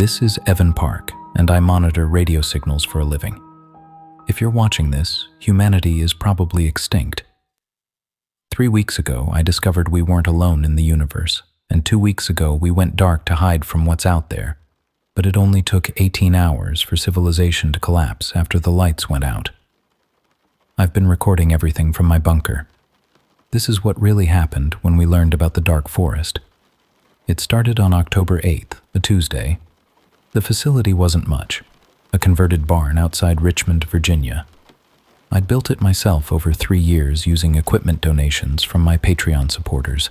This is Evan Park, and I monitor radio signals for a living. If you're watching this, humanity is probably extinct. 3 weeks ago, I discovered we weren't alone in the universe, and 2 weeks ago we went dark to hide from what's out there. But it only took 18 hours for civilization to collapse after the lights went out. I've been recording everything from my bunker. This is what really happened when we learned about the dark forest. It started on October 8th, a Tuesday. The facility wasn't much, a converted barn outside Richmond, Virginia. I'd built it myself over 3 years using equipment donations from my Patreon supporters.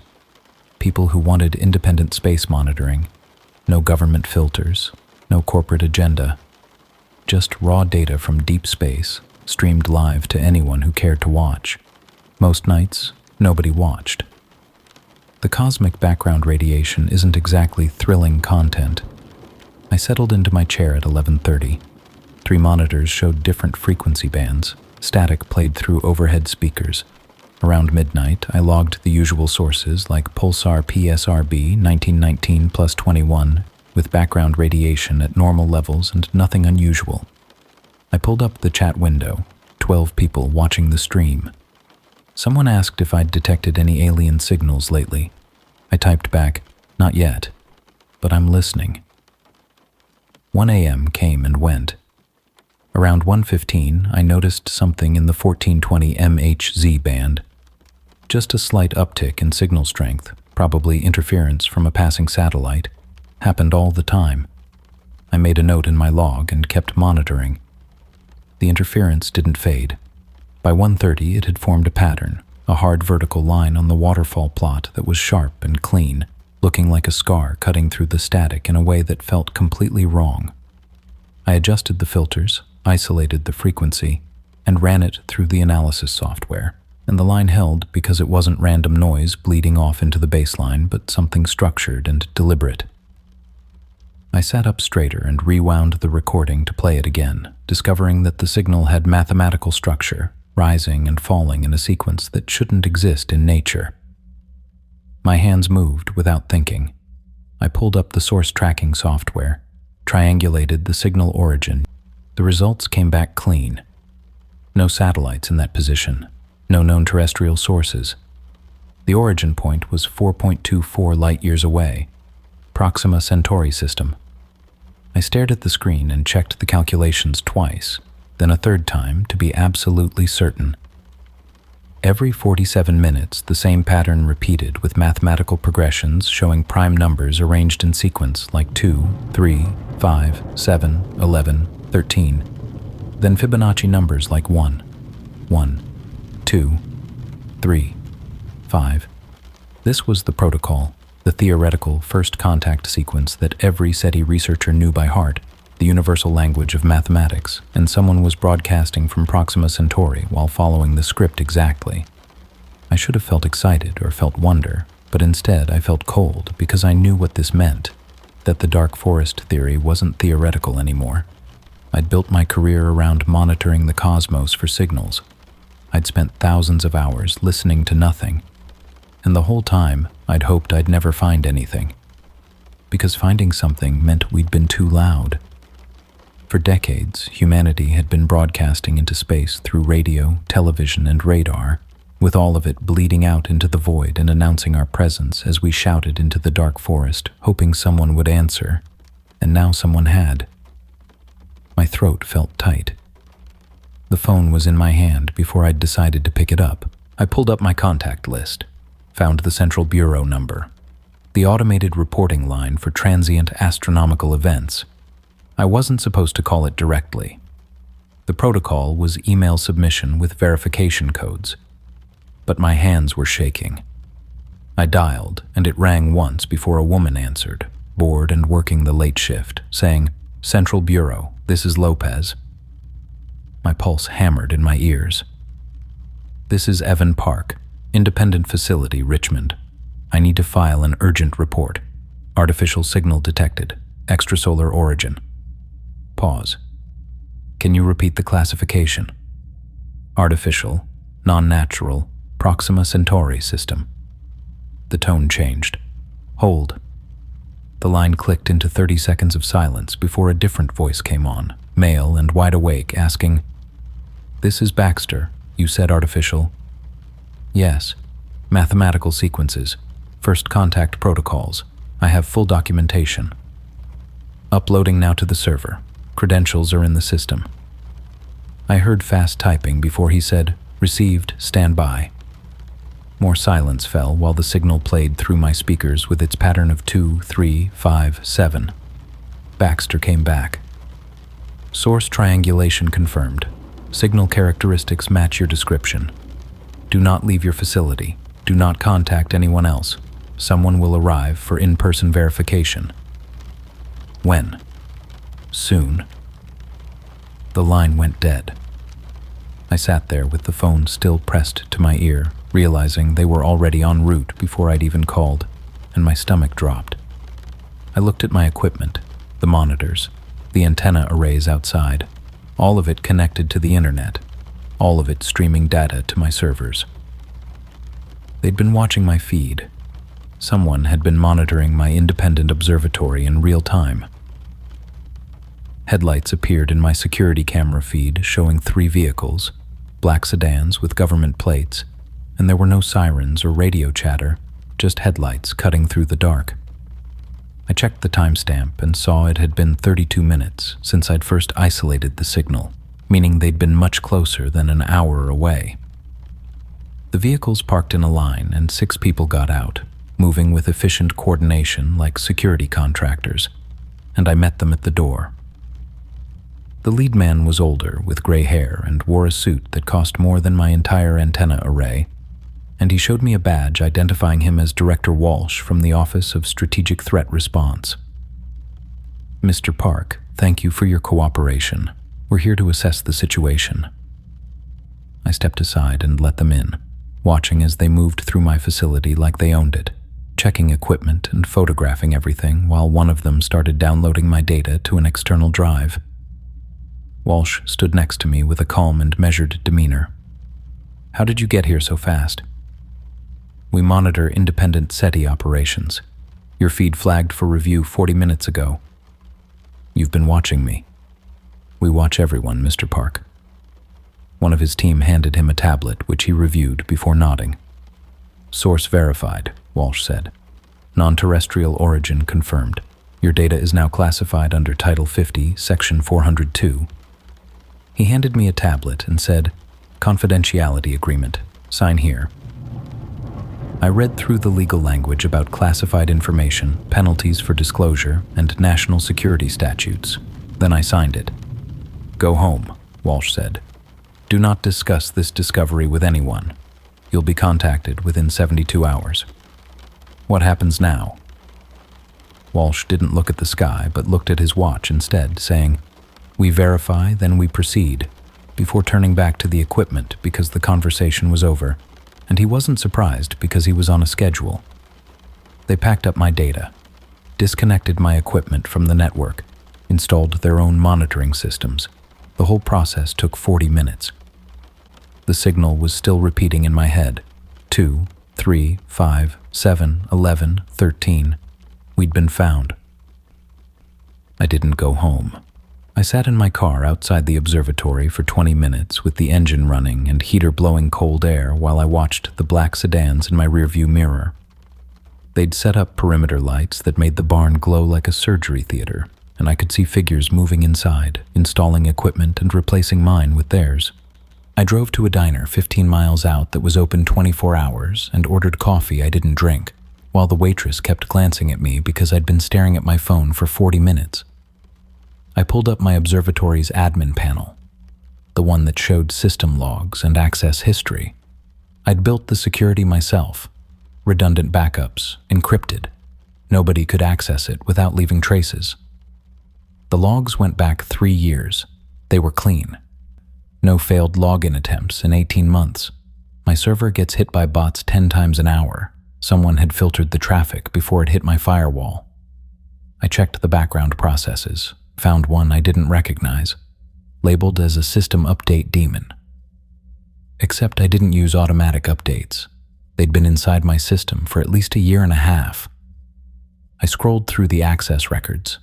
People who wanted independent space monitoring, no government filters, no corporate agenda, just raw data from deep space, streamed live to anyone who cared to watch. Most nights, nobody watched. The cosmic background radiation isn't exactly thrilling content. I settled into my chair at 11:30. 3 monitors showed different frequency bands. Static played through overhead speakers. Around midnight, I logged the usual sources like Pulsar PSRB 1919 plus 21 with background radiation at normal levels and nothing unusual. I pulled up the chat window, 12 people watching the stream. Someone asked if I'd detected any alien signals lately. I typed back, "Not yet, but I'm listening." 1 a.m. came and went. Around 1:15, I noticed something in the 1420 MHz band. Just a slight uptick in signal strength, probably interference from a passing satellite, happened all the time. I made a note in my log and kept monitoring. The interference didn't fade. By 1:30, it had formed a pattern, a hard vertical line on the waterfall plot that was sharp and clean, looking like a scar cutting through the static in a way that felt completely wrong. I adjusted the filters, isolated the frequency, and ran it through the analysis software, and the line held because it wasn't random noise bleeding off into the baseline, but something structured and deliberate. I sat up straighter and rewound the recording to play it again, discovering that the signal had mathematical structure, rising and falling in a sequence that shouldn't exist in nature. My hands moved without thinking. I pulled up the source tracking software, triangulated the signal origin. The results came back clean. No satellites in that position, no known terrestrial sources. The origin point was 4.24 light-years away, Proxima Centauri system. I stared at the screen and checked the calculations twice, then a third time to be absolutely certain. Every 47 minutes, the same pattern repeated with mathematical progressions showing prime numbers arranged in sequence like 2, 3, 5, 7, 11, 13, then Fibonacci numbers like 1, 2, 3, 5. This was the protocol, the theoretical first contact sequence that every SETI researcher knew by heart, the universal language of mathematics, and someone was broadcasting from Proxima Centauri while following the script exactly. I should have felt excited or felt wonder, but instead I felt cold because I knew what this meant, that the dark forest theory wasn't theoretical anymore. I'd built my career around monitoring the cosmos for signals. I'd spent thousands of hours listening to nothing, and the whole time I'd hoped I'd never find anything, because finding something meant we'd been too loud. For decades, humanity had been broadcasting into space through radio, television, and radar, with all of it bleeding out into the void and announcing our presence as we shouted into the dark forest, hoping someone would answer. And now someone had. My throat felt tight. The phone was in my hand before I'd decided to pick it up. I pulled up my contact list, found the Central Bureau number, the automated reporting line for transient astronomical events. I wasn't supposed to call it directly. The protocol was email submission with verification codes, but my hands were shaking. I dialed, and it rang once before a woman answered, bored and working the late shift, saying, "Central Bureau, this is Lopez." My pulse hammered in my ears. "This is Evan Park, Independent Facility, Richmond. I need to file an urgent report. Artificial signal detected. Extrasolar origin." Pause. "Can you repeat the classification?" "Artificial, non-natural, Proxima Centauri system." The tone changed. "Hold." The line clicked into 30 seconds of silence before a different voice came on, male and wide awake, asking, "This is Baxter. You said artificial?" "Yes. Mathematical sequences. First contact protocols. I have full documentation." "Uploading now to the server. Credentials are in the system." I heard fast typing before he said, "Received, stand by." More silence fell while the signal played through my speakers with its pattern of 2, 3, 5, 7. Baxter came back. "Source triangulation confirmed. Signal characteristics match your description. Do not leave your facility. Do not contact anyone else. Someone will arrive for in-person verification." "When?" "Soon." The line went dead. I sat there with the phone still pressed to my ear, realizing they were already en route before I'd even called, and my stomach dropped. I looked at my equipment, the monitors, the antenna arrays outside, all of it connected to the internet, all of it streaming data to my servers. They'd been watching my feed. Someone had been monitoring my independent observatory in real time. Headlights appeared in my security camera feed showing 3 vehicles, black sedans with government plates, and there were no sirens or radio chatter, just headlights cutting through the dark. I checked the timestamp and saw it had been 32 minutes since I'd first isolated the signal, meaning they'd been much closer than an hour away. The vehicles parked in a line and 6 people got out, moving with efficient coordination like security contractors, and I met them at the door. The lead man was older, with gray hair, and wore a suit that cost more than my entire antenna array, and he showed me a badge identifying him as Director Walsh from the Office of Strategic Threat Response. "Mr. Park, thank you for your cooperation. We're here to assess the situation." I stepped aside and let them in, watching as they moved through my facility like they owned it, checking equipment and photographing everything while one of them started downloading my data to an external drive. Walsh stood next to me with a calm and measured demeanor. "How did you get here so fast?" "We monitor independent SETI operations. Your feed flagged for review 40 minutes ago." "You've been watching me." "We watch everyone, Mr. Park." One of his team handed him a tablet, which he reviewed before nodding. "Source verified," Walsh said. "Non-terrestrial origin confirmed. Your data is now classified under Title 50, Section 402. He handed me a tablet and said, "Confidentiality agreement. Sign here." I read through the legal language about classified information, penalties for disclosure, and national security statutes. Then I signed it. "Go home," Walsh said. "Do not discuss this discovery with anyone. You'll be contacted within 72 hours. What happens now?" Walsh didn't look at the sky, but looked at his watch instead, saying, "We verify, then we proceed," before turning back to the equipment because the conversation was over, and he wasn't surprised because he was on a schedule. They packed up my data, disconnected my equipment from the network, installed their own monitoring systems. The whole process took 40 minutes. The signal was still repeating in my head. 2, 3, 5, 7, 11, 13. We'd been found. I didn't go home. I sat in my car outside the observatory for 20 minutes with the engine running and heater blowing cold air while I watched the black sedans in my rearview mirror. They'd set up perimeter lights that made the barn glow like a surgery theater, and I could see figures moving inside, installing equipment and replacing mine with theirs. I drove to a diner 15 miles out that was open 24 hours and ordered coffee I didn't drink, while the waitress kept glancing at me because I'd been staring at my phone for 40 minutes. I pulled up my observatory's admin panel, the one that showed system logs and access history. I'd built the security myself, redundant backups, encrypted. Nobody could access it without leaving traces. The logs went back 3 years. They were clean. No failed login attempts in 18 months. My server gets hit by bots 10 times an hour. Someone had filtered the traffic before it hit my firewall. I checked the background processes, found one I didn't recognize, labeled as a system update daemon. Except I didn't use automatic updates. They'd been inside my system for at least a year and a half. I scrolled through the access records.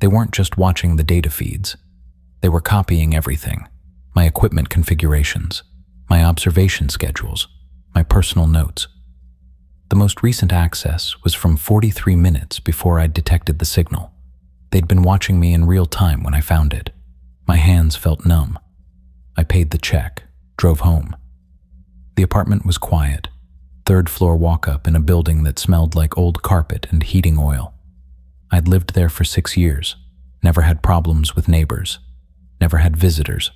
They weren't just watching the data feeds. They were copying everything: my equipment configurations, my observation schedules, my personal notes. The most recent access was from 43 minutes before I'd detected the signal. They'd been watching me in real time when I found it. My hands felt numb. I paid the check, drove home. The apartment was quiet. Third-floor walk-up in a building that smelled like old carpet and heating oil. I'd lived there for 6 years, never had problems with neighbors, never had visitors.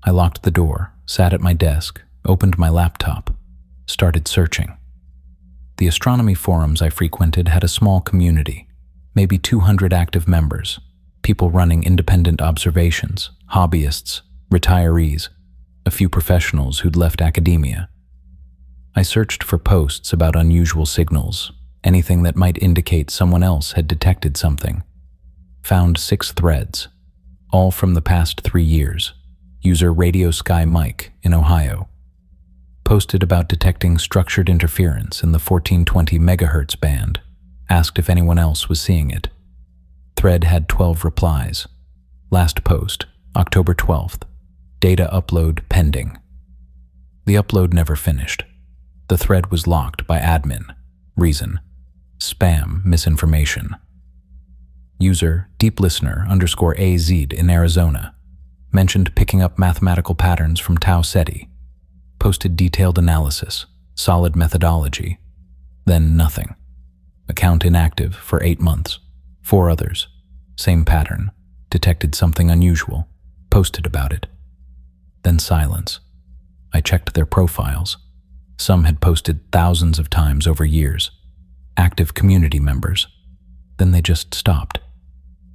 I locked the door, sat at my desk, opened my laptop, started searching. The astronomy forums I frequented had a small community, maybe 200 active members, people running independent observations, hobbyists, retirees, a few professionals who'd left academia. I searched for posts about unusual signals, anything that might indicate someone else had detected something. Found 6 threads, all from the past 3 years. User Radio Sky Mike in Ohio posted about detecting structured interference in the 1420 MHz band, asked if anyone else was seeing it. Thread had 12 replies. Last post, October 12th. Data upload pending. The upload never finished. The thread was locked by admin. Reason: spam misinformation. User DeepListener_AZ in Arizona mentioned picking up mathematical patterns from Tau Ceti. Posted detailed analysis, solid methodology. Then nothing. Account inactive for 8 months. 4 others. Same pattern. Detected something unusual. Posted about it. Then silence. I checked their profiles. Some had posted thousands of times over years. Active community members. Then they just stopped.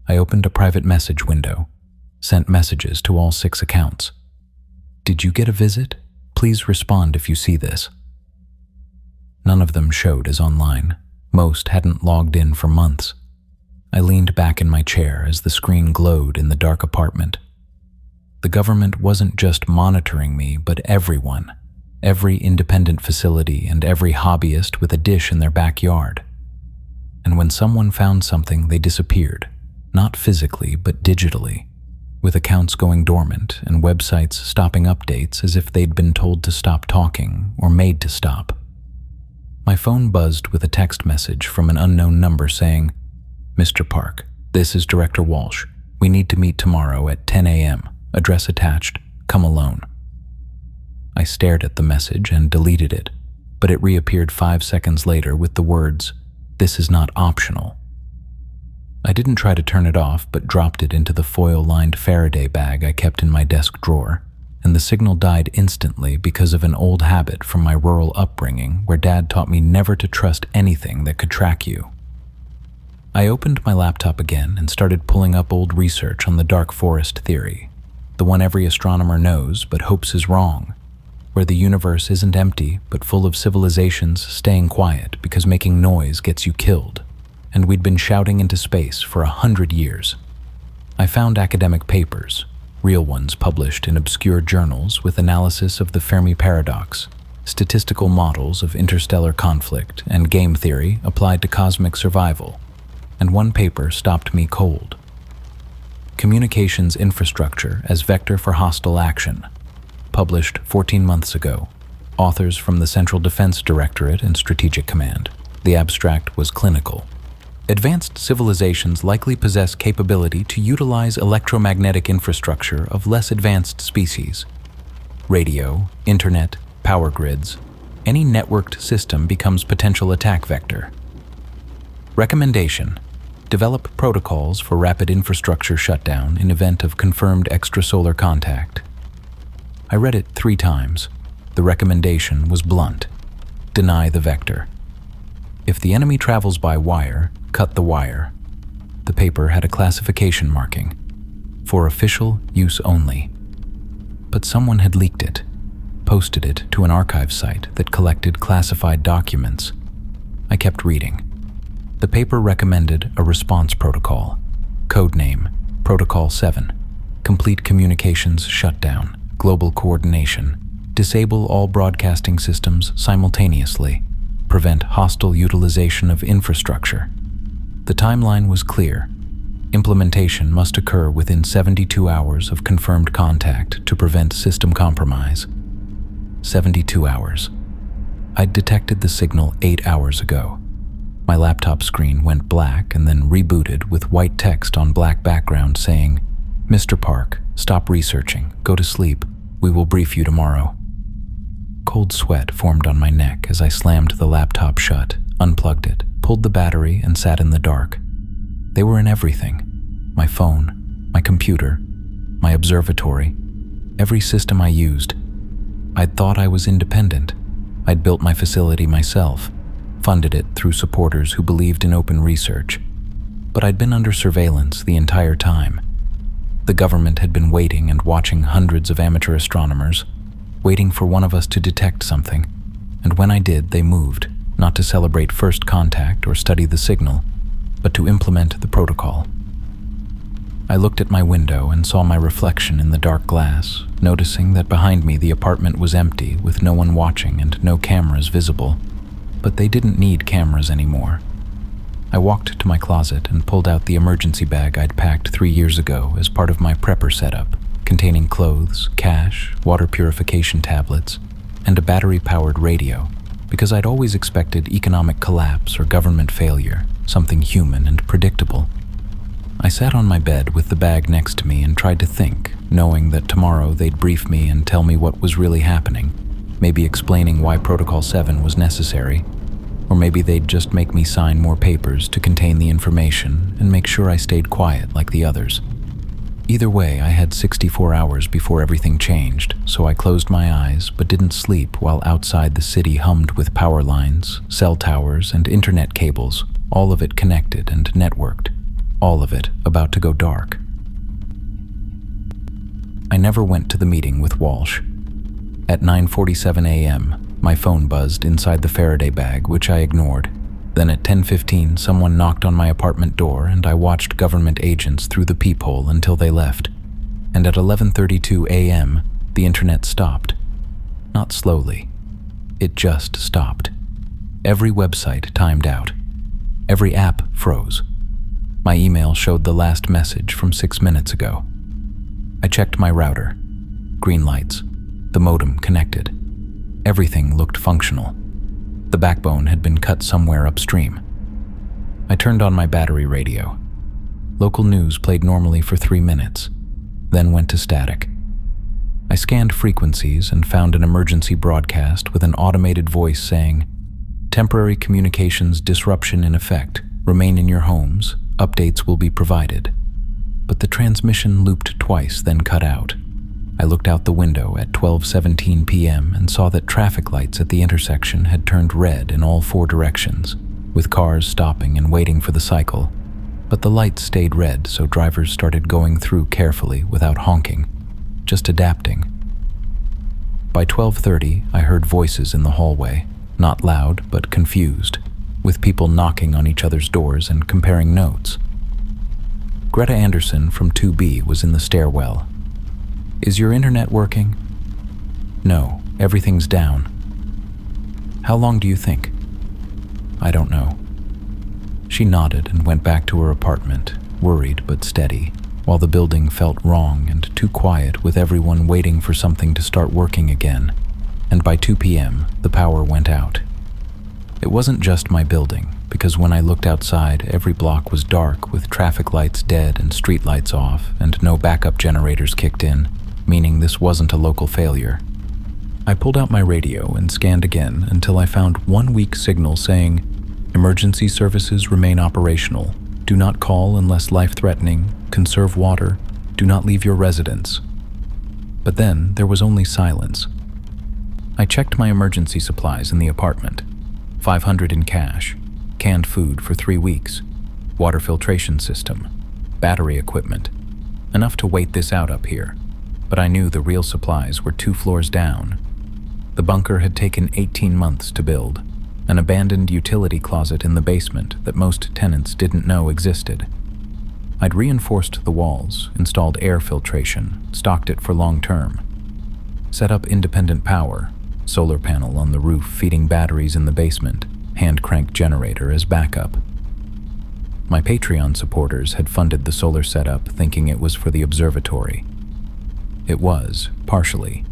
I opened a private message window. Sent messages to all 6 accounts. Did you get a visit? Please respond if you see this. None of them showed as online. Most hadn't logged in for months. I leaned back in my chair as the screen glowed in the dark apartment. The government wasn't just monitoring me, but everyone. Every independent facility and every hobbyist with a dish in their backyard. And when someone found something, they disappeared. Not physically, but digitally. With accounts going dormant and websites stopping updates as if they'd been told to stop talking or made to stop. My phone buzzed with a text message from an unknown number saying, "Mr. Park, this is Director Walsh. We need to meet tomorrow at 10 a.m. Address attached. Come alone." I stared at the message and deleted it, but it reappeared 5 seconds later with the words, "This is not optional." I didn't try to turn it off, but dropped it into the foil-lined Faraday bag I kept in my desk drawer, and the signal died instantly because of an old habit from my rural upbringing where Dad taught me never to trust anything that could track you. I opened my laptop again and started pulling up old research on the dark forest theory, the one every astronomer knows but hopes is wrong, where the universe isn't empty but full of civilizations staying quiet because making noise gets you killed, and we'd been shouting into space for 100 years. I found academic papers, real ones published in obscure journals with analysis of the Fermi paradox, statistical models of interstellar conflict and game theory applied to cosmic survival, and one paper stopped me cold. Communications Infrastructure as Vector for Hostile Action, published 14 months ago. Authors from the Central Defense Directorate and Strategic Command. The abstract was clinical. Advanced civilizations likely possess capability to utilize electromagnetic infrastructure of less advanced species. Radio, internet, power grids. Any networked system becomes potential attack vector. Recommendation: develop protocols for rapid infrastructure shutdown in event of confirmed extrasolar contact. I read it 3 times. The recommendation was blunt. Deny the vector. If the enemy travels by wire, cut the wire. The paper had a classification marking. For official use only. But someone had leaked it, posted it to an archive site that collected classified documents. I kept reading. The paper recommended a response protocol. Codename, Protocol 7. Complete communications shutdown. Global coordination. Disable all broadcasting systems simultaneously. Prevent hostile utilization of infrastructure. The timeline was clear. Implementation must occur within 72 hours of confirmed contact to prevent system compromise. 72 hours. I'd detected the signal 8 hours ago. My laptop screen went black and then rebooted with white text on black background saying, "Mr. Park, stop researching, go to sleep, we will brief you tomorrow." Cold sweat formed on my neck as I slammed the laptop shut, unplugged it, pulled the battery, and sat in the dark. They were in everything. My phone, my computer, my observatory, every system I used. I'd thought I was independent. I'd built my facility myself, funded it through supporters who believed in open research. But I'd been under surveillance the entire time. The government had been waiting and watching hundreds of amateur astronomers, waiting for one of us to detect something. And when I did, they moved, not to celebrate first contact or study the signal, but to implement the protocol. I looked at my window and saw my reflection in the dark glass, noticing that behind me the apartment was empty with no one watching and no cameras visible. But they didn't need cameras anymore. I walked to my closet and pulled out the emergency bag I'd packed 3 years ago as part of my prepper setup, containing clothes, cash, water purification tablets, and a battery-powered radio, because I'd always expected economic collapse or government failure, something human and predictable. I sat on my bed with the bag next to me and tried to think, knowing that tomorrow they'd brief me and tell me what was really happening, maybe explaining why Protocol 7 was necessary, or maybe they'd just make me sign more papers to contain the information and make sure I stayed quiet like the others. Either way, I had 64 hours before everything changed, so I closed my eyes but didn't sleep while outside the city hummed with power lines, cell towers, and internet cables, all of it connected and networked, all of it about to go dark. I never went to the meeting with Walsh. At 9:47 a.m., my phone buzzed inside the Faraday bag, which I ignored. Then at 10:15, someone knocked on my apartment door and I watched government agents through the peephole until they left. And at 11:32 a.m., the internet stopped. Not slowly. It just stopped. Every website timed out. Every app froze. My email showed the last message from 6 minutes ago. I checked my router. Green lights. The modem connected. Everything looked functional. The backbone had been cut somewhere upstream. I turned on my battery radio. Local news played normally for 3 minutes, then went to static. I scanned frequencies and found an emergency broadcast with an automated voice saying, "Temporary communications disruption in effect. Remain in your homes. Updates will be provided." But the transmission looped twice, then cut out. I looked out the window at 12:17 p.m. and saw that traffic lights at the intersection had turned red in all 4 directions, with cars stopping and waiting for the cycle. But the lights stayed red, so drivers started going through carefully without honking, just adapting. By 12:30, I heard voices in the hallway, not loud but confused, with people knocking on each other's doors and comparing notes. Greta Anderson from 2B was in the stairwell. "Is your internet working?" "No, everything's down." "How long do you think?" "I don't know." She nodded and went back to her apartment, worried but steady, while the building felt wrong and too quiet with everyone waiting for something to start working again. And by 2 p.m., the power went out. It wasn't just my building, because when I looked outside, every block was dark with traffic lights dead and street lights off, and no backup generators kicked in, meaning this wasn't a local failure. I pulled out my radio and scanned again until I found one weak signal saying, "Emergency services remain operational. Do not call unless life-threatening. Conserve water. Do not leave your residence." But then there was only silence. I checked my emergency supplies in the apartment. 500 in cash, canned food for 3 weeks, water filtration system, battery equipment. Enough to wait this out up here. But I knew the real supplies were 2 floors down. The bunker had taken 18 months to build, an abandoned utility closet in the basement that most tenants didn't know existed. I'd reinforced the walls, installed air filtration, stocked it for long term, set up independent power, solar panel on the roof feeding batteries in the basement, hand-crank generator as backup. My Patreon supporters had funded the solar setup thinking it was for the observatory. It was, partially.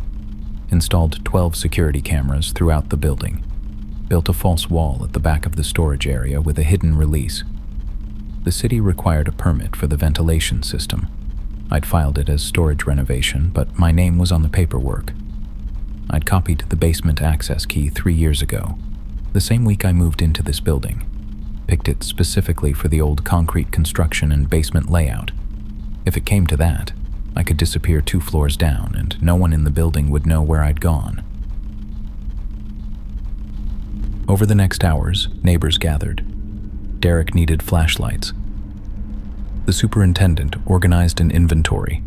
Installed 12 security cameras throughout the building. Built a false wall at the back of the storage area with a hidden release. The city required a permit for the ventilation system. I'd filed it as storage renovation, but my name was on the paperwork. I'd copied the basement access key 3 years ago, the same week I moved into this building. Picked it specifically for the old concrete construction and basement layout. If it came to that, I could disappear 2 floors down and no one in the building would know where I'd gone. Over the next hours, neighbors gathered. Derek needed flashlights. The superintendent organized an inventory.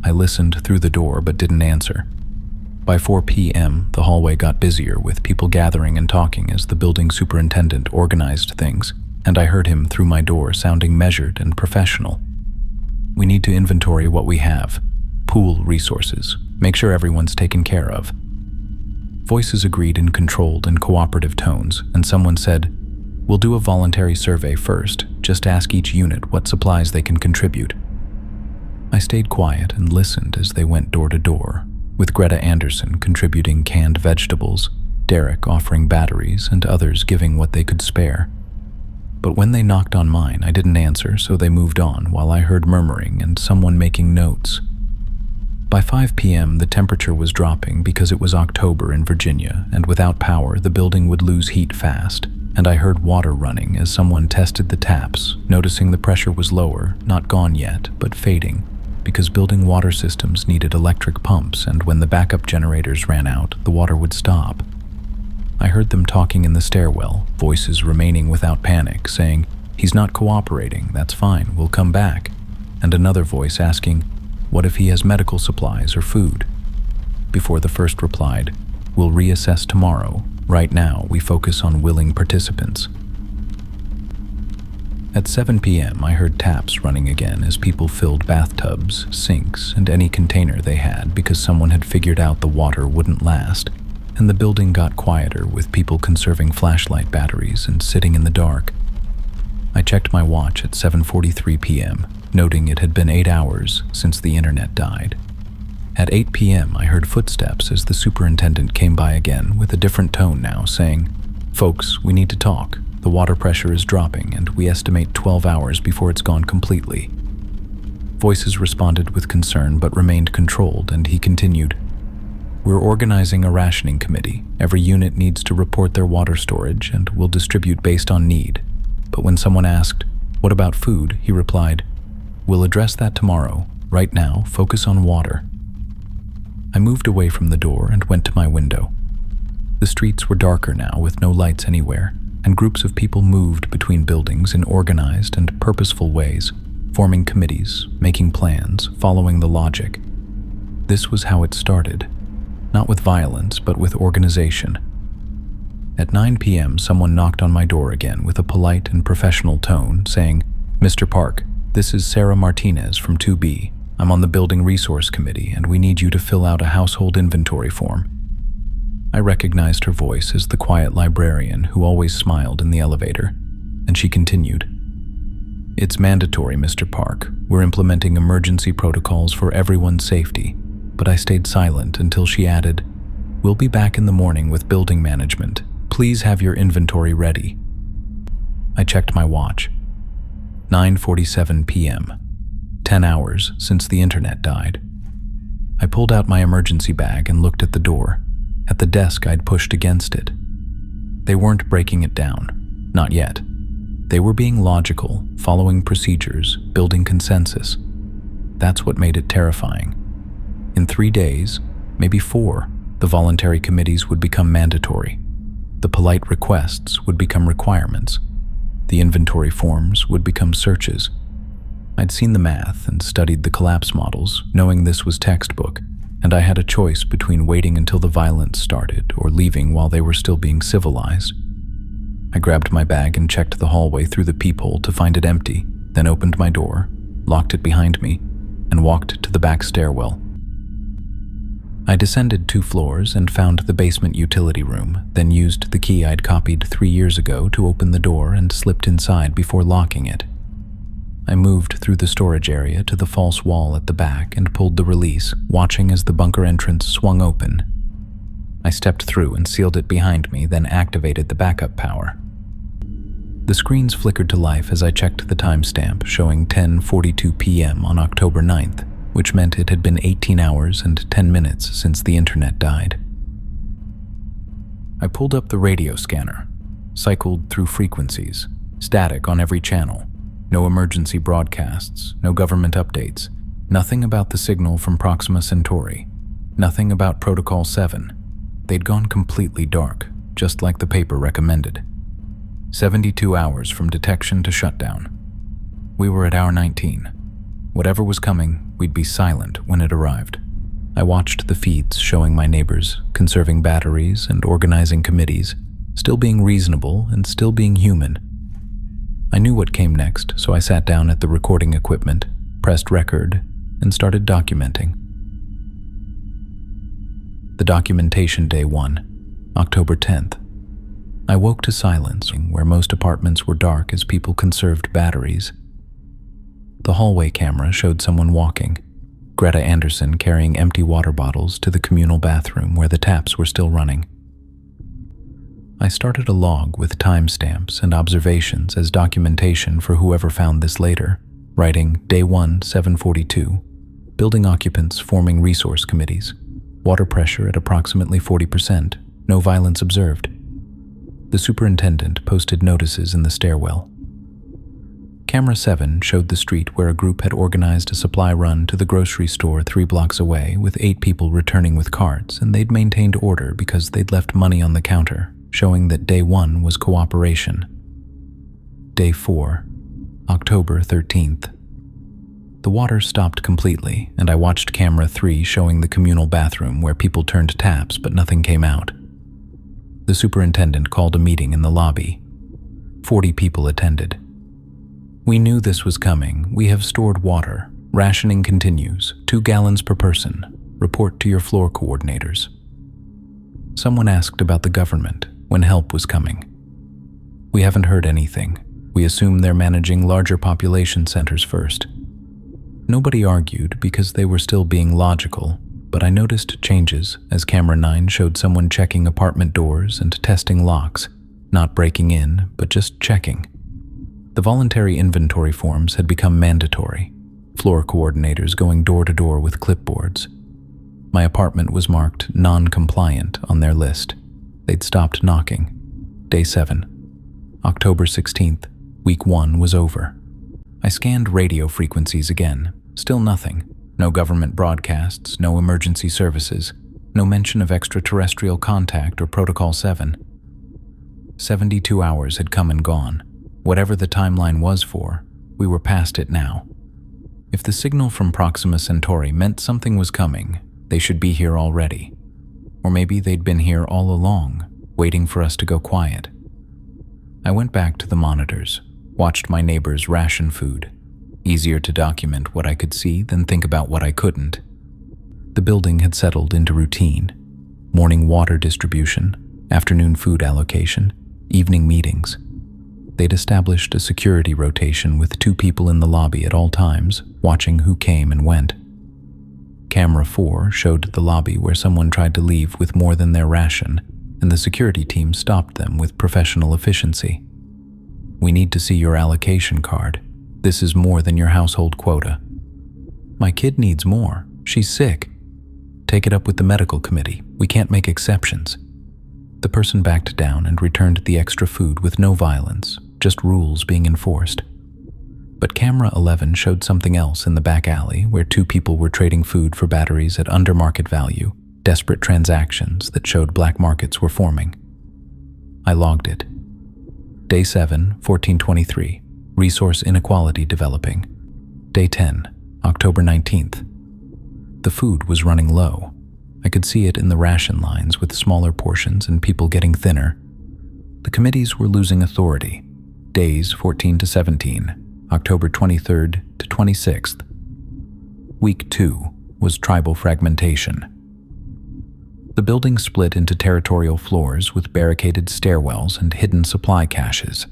I listened through the door but didn't answer. By 4 p.m., the hallway got busier with people gathering and talking as the building superintendent organized things, and I heard him through my door sounding measured and professional. We need to inventory what we have, pool resources, make sure everyone's taken care of. Voices agreed in controlled and cooperative tones, and someone said, "We'll do a voluntary survey first, just ask each unit what supplies they can contribute." I stayed quiet and listened as they went door to door, with Greta Anderson contributing canned vegetables, Derek offering batteries, and others giving what they could spare. But when they knocked on mine, I didn't answer, so they moved on while I heard murmuring and someone making notes. By 5 p.m., the temperature was dropping because it was October in Virginia, and without power, the building would lose heat fast, and I heard water running as someone tested the taps, noticing the pressure was lower, not gone yet, but fading, because building water systems needed electric pumps, and when the backup generators ran out, the water would stop. I heard them talking in the stairwell, voices remaining without panic, saying, "He's not cooperating, that's fine, we'll come back," and another voice asking, "What if he has medical supplies or food?" Before the first replied, "We'll reassess tomorrow. Right now, we focus on willing participants." At 7 p.m., I heard taps running again as people filled bathtubs, sinks, and any container they had because someone had figured out the water wouldn't last, and the building got quieter with people conserving flashlight batteries and sitting in the dark. I checked my watch at 7:43 p.m., noting it had been 8 hours since the internet died. At 8 p.m., I heard footsteps as the superintendent came by again with a different tone now, saying, "Folks, we need to talk. The water pressure is dropping, and we estimate 12 hours before it's gone completely." Voices responded with concern but remained controlled, and he continued, "We're organizing a rationing committee. Every unit needs to report their water storage, and we'll distribute based on need." But when someone asked, "What about food?" he replied, "We'll address that tomorrow. Right now, focus on water." I moved away from the door and went to my window. The streets were darker now with no lights anywhere, and groups of people moved between buildings in organized and purposeful ways, forming committees, making plans, following the logic. This was how it started, not with violence, but with organization. At 9 p.m., someone knocked on my door again with a polite and professional tone, saying, "Mr. Park, this is Sarah Martinez from 2B. I'm on the Building Resource Committee, and we need you to fill out a household inventory form." I recognized her voice as the quiet librarian who always smiled in the elevator, and she continued, "It's mandatory, Mr. Park. We're implementing emergency protocols for everyone's safety." But I stayed silent until she added, "We'll be back in the morning with building management. Please have your inventory ready." I checked my watch. 9:47 p.m. 10 hours since the internet died. I pulled out my emergency bag and looked at the door. At the desk, I'd pushed against it. They weren't breaking it down. Not yet. They were being logical, following procedures, building consensus. That's what made it terrifying. In 3 days, maybe 4, the voluntary committees would become mandatory. The polite requests would become requirements. The inventory forms would become searches. I'd seen the math and studied the collapse models, knowing this was textbook, and I had a choice between waiting until the violence started or leaving while they were still being civilized. I grabbed my bag and checked the hallway through the peephole to find it empty, then opened my door, locked it behind me, and walked to the back stairwell. I descended 2 floors and found the basement utility room, then used the key I'd copied 3 years ago to open the door and slipped inside before locking it. I moved through the storage area to the false wall at the back and pulled the release, watching as the bunker entrance swung open. I stepped through and sealed it behind me, then activated the backup power. The screens flickered to life as I checked the timestamp, showing 10:42 p.m. on October 9th, which meant it had been 18 hours and 10 minutes since the internet died. I pulled up the radio scanner, cycled through frequencies, static on every channel, no emergency broadcasts, no government updates, nothing about the signal from Proxima Centauri, nothing about Protocol 7. They'd gone completely dark, just like the paper recommended. 72 hours from detection to shutdown. We were at hour 19. Whatever was coming, we'd be silent when it arrived. I watched the feeds showing my neighbors conserving batteries and organizing committees, still being reasonable and still being human. I knew what came next, so I sat down at the recording equipment, pressed record, and started documenting. The documentation day 1, October 10th. I woke to silence, where most apartments were dark as people conserved batteries. The hallway camera showed someone walking, Greta Anderson carrying empty water bottles to the communal bathroom where the taps were still running. I started a log with timestamps and observations as documentation for whoever found this later, writing Day 1, 7:42, building occupants forming resource committees, water pressure at approximately 40%, no violence observed. The superintendent posted notices in the stairwell. Camera 7 showed the street where a group had organized a supply run to the grocery store 3 blocks away with 8 people returning with carts, and they'd maintained order because they'd left money on the counter, showing that Day 1 was cooperation. Day 4, October 13th. The water stopped completely, and I watched Camera 3 showing the communal bathroom where people turned taps but nothing came out. The superintendent called a meeting in the lobby. 40 people attended. We knew this was coming. We have stored water. Rationing continues. 2 gallons per person. Report to your floor coordinators. Someone asked about the government, when help was coming. We haven't heard anything. We assume they're managing larger population centers first. Nobody argued because they were still being logical, but I noticed changes as Camera 9 showed someone checking apartment doors and testing locks, not breaking in, but just checking. The voluntary inventory forms had become mandatory, floor coordinators going door to door with clipboards. My apartment was marked non-compliant on their list. They'd stopped knocking. Day 7, October 16th, week 1 was over. I scanned radio frequencies again, still nothing. No government broadcasts, no emergency services, no mention of extraterrestrial contact or Protocol 7. 72 hours had come and gone. Whatever the timeline was for, we were past it now. If the signal from Proxima Centauri meant something was coming, they should be here already. Or maybe they'd been here all along, waiting for us to go quiet. I went back to the monitors, watched my neighbors ration food. Easier to document what I could see than think about what I couldn't. The building had settled into routine. Morning water distribution, afternoon food allocation, evening meetings. They'd established a security rotation with 2 people in the lobby at all times, watching who came and went. Camera 4 showed the lobby where someone tried to leave with more than their ration, and the security team stopped them with professional efficiency. We need to see your allocation card. This is more than your household quota. My kid needs more. She's sick. Take it up with the medical committee. We can't make exceptions. The person backed down and returned the extra food with no violence, just rules being enforced. But Camera 11 showed something else in the back alley where 2 people were trading food for batteries at under market value, desperate transactions that showed black markets were forming. I logged it. Day 7, 1423. Resource inequality developing. Day 10, October 19th. The food was running low. I could see it in the ration lines with smaller portions and people getting thinner. The committees were losing authority. Days 14 to 17, October 23rd to 26th. Week 2 was tribal fragmentation. The building split into territorial floors with barricaded stairwells and hidden supply caches.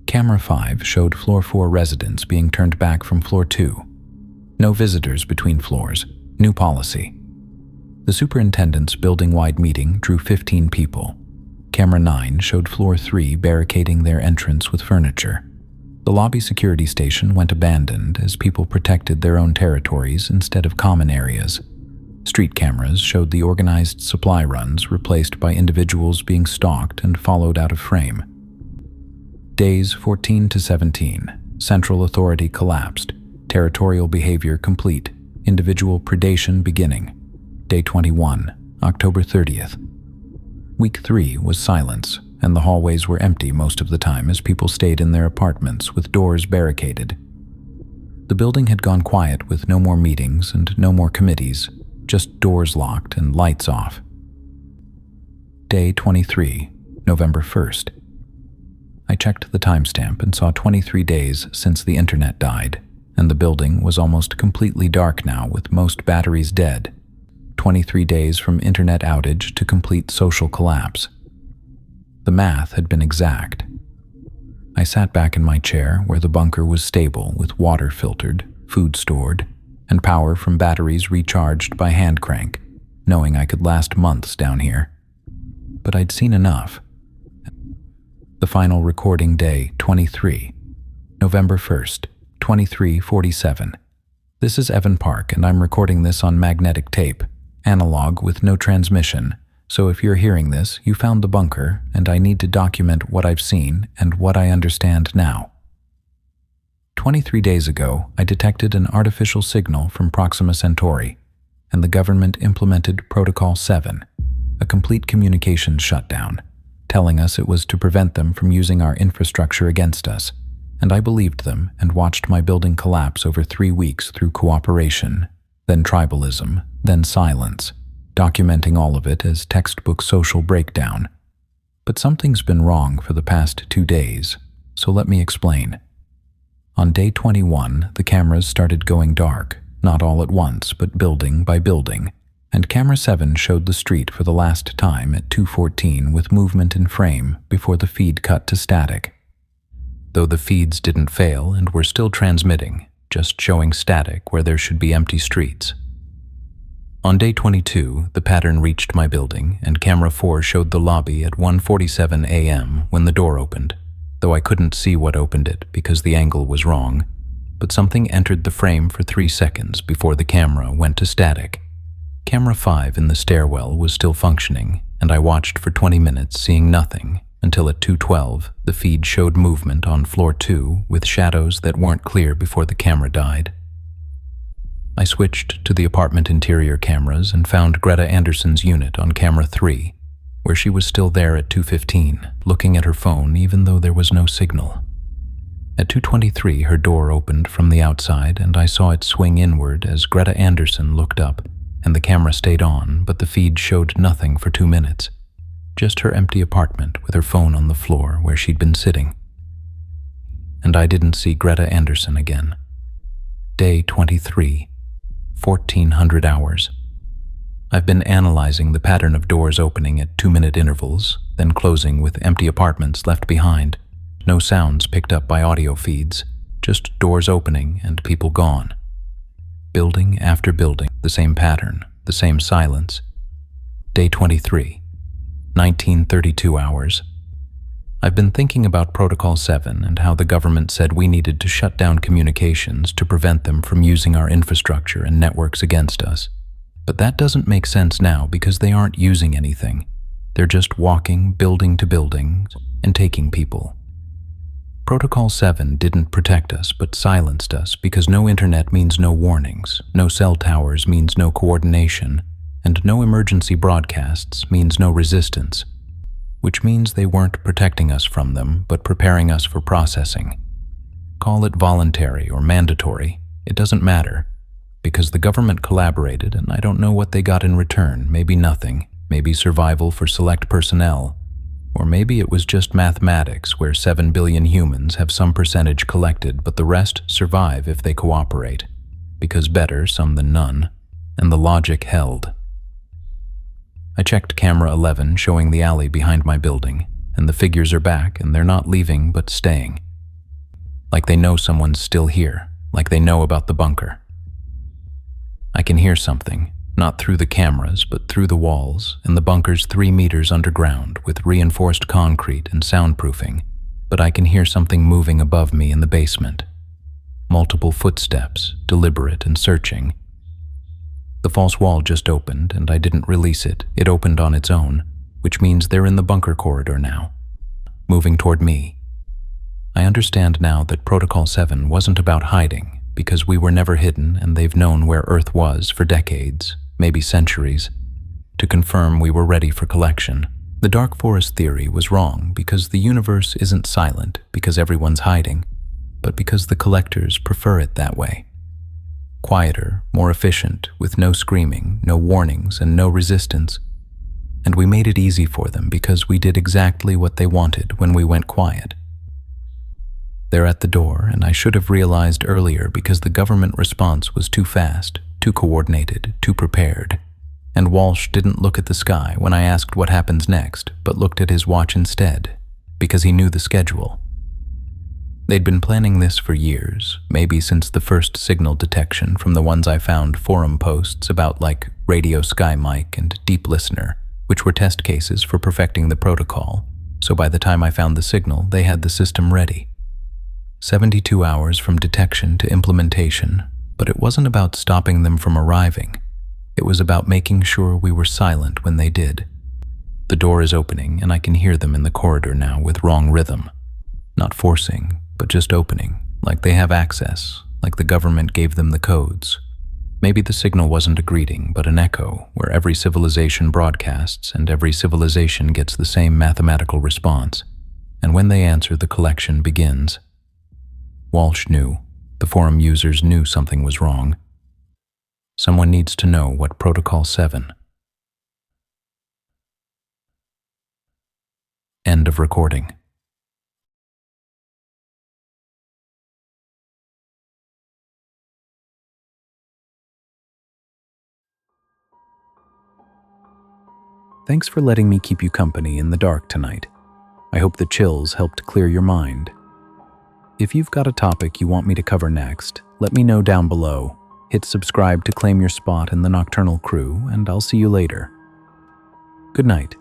Camera 5 showed floor 4 residents being turned back from floor 2. No visitors between floors. New policy. The superintendent's building-wide meeting drew 15 people. Camera 9 showed floor 3 barricading their entrance with furniture. The lobby security station went abandoned as people protected their own territories instead of common areas. Street cameras showed the organized supply runs replaced by individuals being stalked and followed out of frame. Days 14 to 17. Central authority collapsed. Territorial behavior complete. Individual predation beginning. Day 21, October 30th. Week 3 was silence, and the hallways were empty most of the time as people stayed in their apartments with doors barricaded. The building had gone quiet with no more meetings and no more committees, just doors locked and lights off. Day 23, November 1st. I checked the timestamp and saw 23 days since the internet died, and the building was almost completely dark now with most batteries dead. 23 days from internet outage to complete social collapse. The math had been exact. I sat back in my chair where the bunker was stable with water filtered, food stored, and power from batteries recharged by hand crank, knowing I could last months down here. But I'd seen enough. The final recording day, 23, November 1st, 23:47. This is Evan Park, and I'm recording this on magnetic tape, analog with no transmission. So if you're hearing this, you found the bunker, and I need to document what I've seen and what I understand now. 23 days ago, I detected an artificial signal from Proxima Centauri, and the government implemented Protocol 7, a complete communications shutdown, telling us it was to prevent them from using our infrastructure against us. And I believed them and watched my building collapse over 3 weeks through cooperation, then tribalism, then silence, documenting all of it as textbook social breakdown. But something's been wrong for the past 2 days, so let me explain. On day 21, the cameras started going dark, not all at once, but building by building, and camera 7 showed the street for the last time at 2:14 with movement in frame before the feed cut to static. Though the feeds didn't fail and were still transmitting, just showing static where there should be empty streets. On day 22, the pattern reached my building, and camera 4 showed the lobby at 1:47 a.m. when the door opened, though I couldn't see what opened it because the angle was wrong, but something entered the frame for 3 seconds before the camera went to static. Camera 5 in the stairwell was still functioning, and I watched for 20 minutes seeing nothing, until at 2:12, the feed showed movement on floor 2 with shadows that weren't clear before the camera died. I switched to the apartment interior cameras and found Greta Anderson's unit on camera 3, where she was still there at 2:15, looking at her phone even though there was no signal. At 2:23, her door opened from the outside and I saw it swing inward as Greta Anderson looked up, and the camera stayed on, but the feed showed nothing for 2 minutes. Just her empty apartment with her phone on the floor where she'd been sitting. And I didn't see Greta Anderson again. Day 23, 1400 hours. I've been analyzing the pattern of doors opening at 2-minute intervals, then closing with empty apartments left behind. No sounds picked up by audio feeds, just doors opening and people gone. Building after building, the same pattern, the same silence. Day 23. 1932 hours. I've been thinking about Protocol 7 and how the government said we needed to shut down communications to prevent them from using our infrastructure and networks against us. But that doesn't make sense now because they aren't using anything. They're just walking building to building and taking people. Protocol 7 didn't protect us but silenced us because no internet means no warnings, no cell towers means no coordination, and no emergency broadcasts means no resistance, which means they weren't protecting us from them, but preparing us for processing. Call it voluntary or mandatory, it doesn't matter, because the government collaborated and I don't know what they got in return, maybe nothing, maybe survival for select personnel, or maybe it was just mathematics where 7 billion humans have some percentage collected but the rest survive if they cooperate, because better some than none, and the logic held. I checked camera 11 showing the alley behind my building, and the figures are back and they're not leaving but staying. like they know someone's still here, like they know about the bunker. I can hear something, not through the cameras, but through the walls, and the bunker's 3 meters underground with reinforced concrete and soundproofing, but I can hear something moving above me in the basement. Multiple footsteps, deliberate and searching. The false wall just opened, and I didn't release it. It opened on its own, which means they're in the bunker corridor now, moving toward me. I understand now that Protocol 7 wasn't about hiding, because we were never hidden and they've known where Earth was for decades, maybe centuries, to confirm we were ready for collection. The Dark Forest theory was wrong because the universe isn't silent because everyone's hiding, but because the collectors prefer it that way. Quieter, more efficient, with no screaming, no warnings, and no resistance. And we made it easy for them because we did exactly what they wanted when we went quiet. They're at the door, and I should have realized earlier because the government response was too fast, too coordinated, too prepared. And Walsh didn't look at the sky when I asked what happens next, but looked at his watch instead, because he knew the schedule. They'd been planning this for years, maybe since the first signal detection from the ones I found forum posts about like Radio Sky Mic and Deep Listener, which were test cases for perfecting the protocol, so by the time I found the signal, they had the system ready. 72 hours from detection to implementation, but it wasn't about stopping them from arriving. It was about making sure we were silent when they did. The door is opening, and I can hear them in the corridor now with wrong rhythm. Not forcing, but just opening, like they have access, like the government gave them the codes. Maybe the signal wasn't a greeting, but an echo, where every civilization broadcasts and every civilization gets the same mathematical response. And when they answer, the collection begins. Walsh knew. The forum users knew something was wrong. Someone needs to know what Protocol 7. End of recording. Thanks for letting me keep you company in the dark tonight. I hope the chills helped clear your mind. If you've got a topic you want me to cover next, let me know down below. Hit subscribe to claim your spot in the Nocturnal Crew, and I'll see you later. Good night.